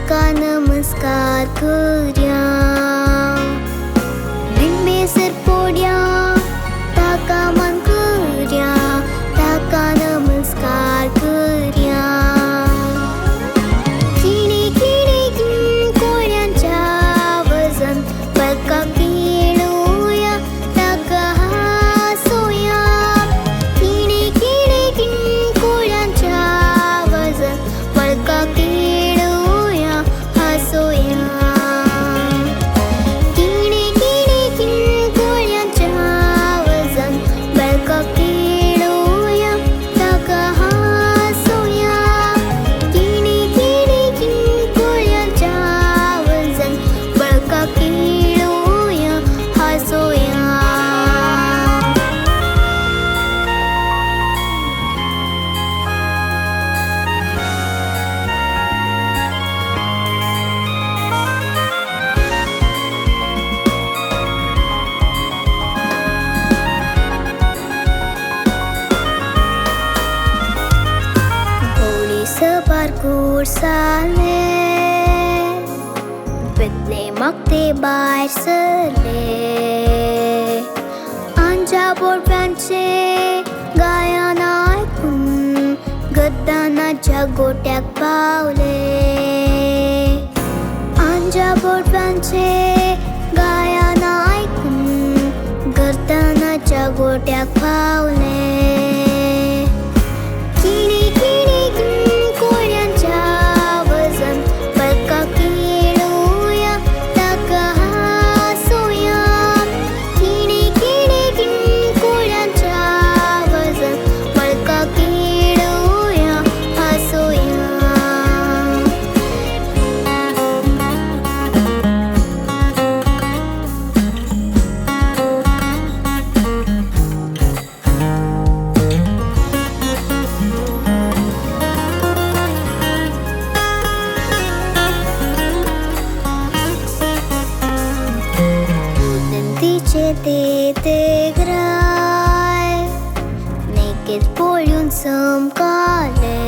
ताका नमस्कार करूया. बिनबेसर पोड्या ताका मान करूया, ताका नमस्कार करूया. किणी किणी कोळ्यांच्या आवाजान बळका खेळूया, ताका हासूया. किणी किणी कोळ्यांच्या आवाजान बळका खेळूया, हासूया. किणी किणी कोळ्यांच्या आवाजान बळका खेळूया, ताका हासूया. किणी किणी कोळ्यांच्या आवाजान बळका खेळूया, हासूया. Parkour sale Betlemak te bair sale Anja borpयांचे गायन ऐकून गद्दानाच्या गोट्यात पावले. अंजा बोरप्यांचे गायन ऐकून गद्दानाच्या गोट्यात पावले. किणी किणी कोळ्यांच्या आवाजान बळका खेळूया, ताका हासूया. किणी किणी कोळ्यांच्या आवाजान बळका खेळूया, हासूया. ते ग्राय नेकेत पोळ्यून समकाले.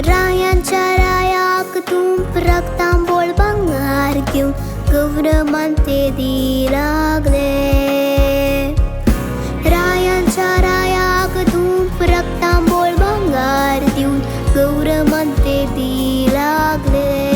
रायांच्या रायाक तूंप रक्तांबोळ भांगार घेऊन गौरमान ते दी लागले. रायांच्या रायाक तूंप रक्तांबोळ भांगार देऊन गौरमान ते दी लागले.